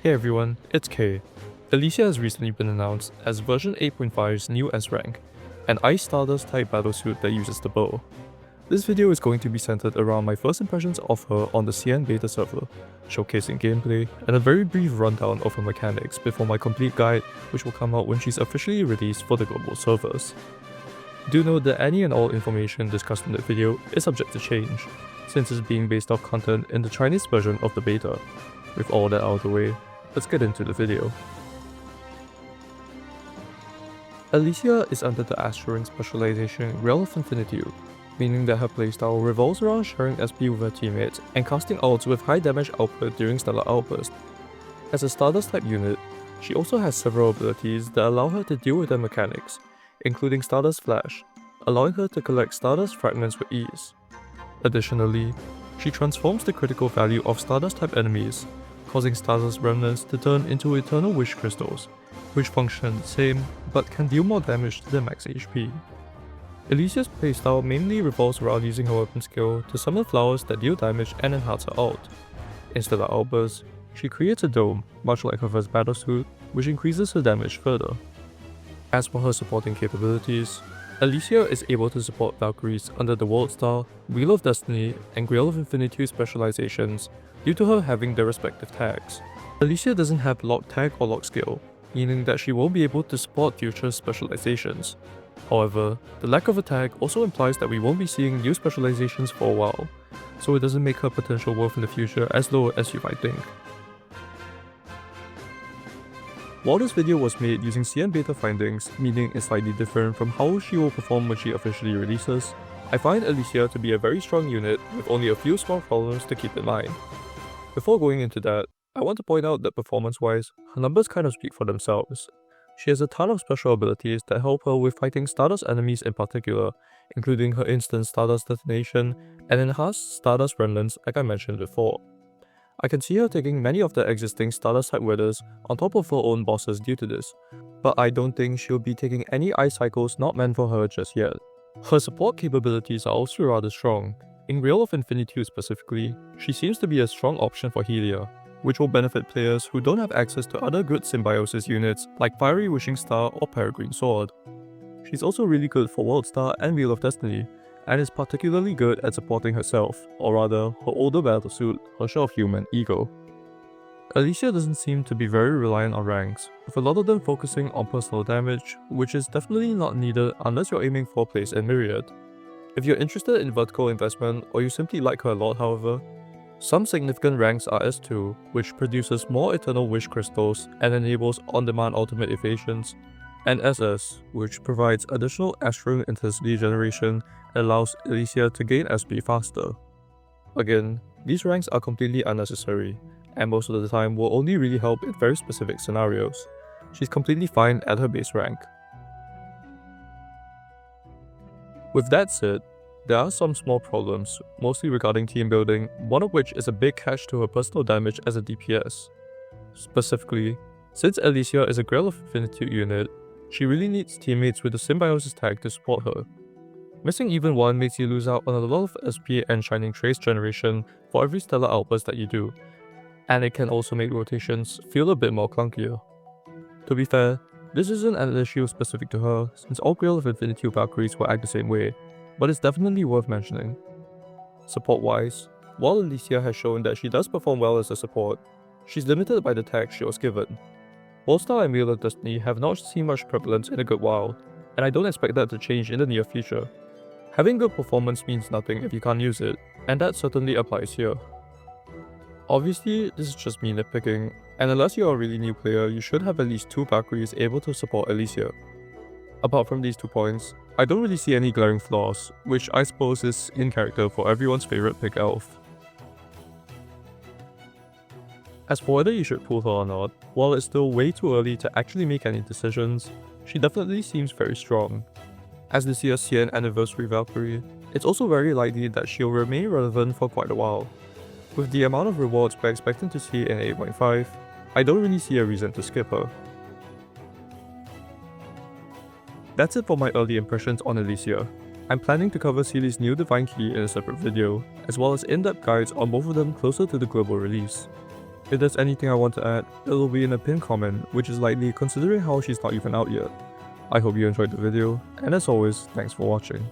Hey everyone, it's Kay. Elysia has recently been announced as version 8.5's new S-Rank, an Ice Stardust type battlesuit that uses the bow. This video is going to be centered around my first impressions of her on the CN beta server, showcasing gameplay and a very brief rundown of her mechanics before my complete guide, which will come out when she's officially released for the global servers. Do note that any and all information discussed in the video is subject to change, since it's being based off content in the Chinese version of the beta. With all that out of the way, let's get into the video. Elysia is under the Assuring specialization Realm of Infinitude, meaning that her playstyle revolves around sharing SP with her teammates and casting ults with high damage output during stellar outbursts. As a Stardust type unit, she also has several abilities that allow her to deal with their mechanics, including Stardust Flash, allowing her to collect Stardust fragments with ease. Additionally, she transforms the critical value of Stardust type enemies, causing Stardust remnants to turn into Eternal Wish crystals, which function the same but can deal more damage to their max HP. Elysia's playstyle mainly revolves around using her weapon skill to summon flowers that deal damage and enhance her ult. Instead of outbursts, she creates a dome, much like her first Battlesuit, which increases her damage further. As for her supporting capabilities, Elysia is able to support Valkyries under the World Star, Wheel of Destiny, and Grail of Infinitude specializations due to her having their respective tags. Elysia doesn't have lock tag or lock skill, meaning that she won't be able to support future specializations. However, the lack of a tag also implies that we won't be seeing new specializations for a while, so it doesn't make her potential worth in the future as low as you might think. While this video was made using CN beta findings, meaning it's slightly different from how she will perform when she officially releases, I find Elysia to be a very strong unit with only a few small problems to keep in mind. Before going into that, I want to point out that performance-wise, her numbers kind of speak for themselves. She has a ton of special abilities that help her with fighting Stardust enemies in particular, including her instant Stardust detonation and enhanced Stardust remnants like I mentioned before. I can see her taking many of the existing Stardust type withers on top of her own bosses due to this, but I don't think she'll be taking any ice cycles not meant for her just yet. Her support capabilities are also rather strong. In Grail of Infinitude specifically, she seems to be a strong option for Elysia, which will benefit players who don't have access to other good symbiosis units like Fiery Wishing Star or Peregrine Sword. She's also really good for World Star and Wheel of Destiny, and is particularly good at supporting herself, or rather, her older battlesuit, her shell of human ego. Elysia doesn't seem to be very reliant on ranks, with a lot of them focusing on personal damage, which is definitely not needed unless you're aiming for a place in Myriad. If you're interested in vertical investment or you simply like her a lot however, some significant ranks are S2, which produces more Eternal Wish crystals and enables on-demand ultimate evasions, and SS, which provides additional Astral Intensity generation and allows Elysia to gain SP faster. Again, these ranks are completely unnecessary, and most of the time will only really help in very specific scenarios. She's completely fine at her base rank. With that said, there are some small problems, mostly regarding team building, one of which is a big catch to her personal damage as a DPS. Specifically, since Elysia is a Grail of Infinitude unit, she really needs teammates with the Symbiosis tag to support her. Missing even one makes you lose out on a lot of SP and Shining Trace generation for every stellar outburst that you do, and it can also make rotations feel a bit more clunkier. To be fair, this isn't an issue specific to her, since all Grail of Infinitude Valkyries will act the same way, but it's definitely worth mentioning. Support-wise, while Elysia has shown that she does perform well as a support, she's limited by the tag she was given. World Star and Wheel of Destiny have not seen much prevalence in a good while, and I don't expect that to change in the near future. Having good performance means nothing if you can't use it, and that certainly applies here. Obviously, this is just me nitpicking, and unless you're a really new player, you should have at least 2 Valkyries able to support Elysia. Apart from these 2 points, I don't really see any glaring flaws, which I suppose is in character for everyone's favorite pick elf. As for whether you should pull her or not, while it's still way too early to actually make any decisions, she definitely seems very strong. As this year's CN Anniversary Valkyrie, it's also very likely that she'll remain relevant for quite a while. With the amount of rewards we're expecting to see in 8.5, I don't really see a reason to skip her. That's it for my early impressions on Elysia. I'm planning to cover Seely's new Divine Key in a separate video, as well as in-depth guides on both of them closer to the global release. If there's anything I want to add, it'll be in a pinned comment, which is likely considering how she's not even out yet. I hope you enjoyed the video, and as always, thanks for watching.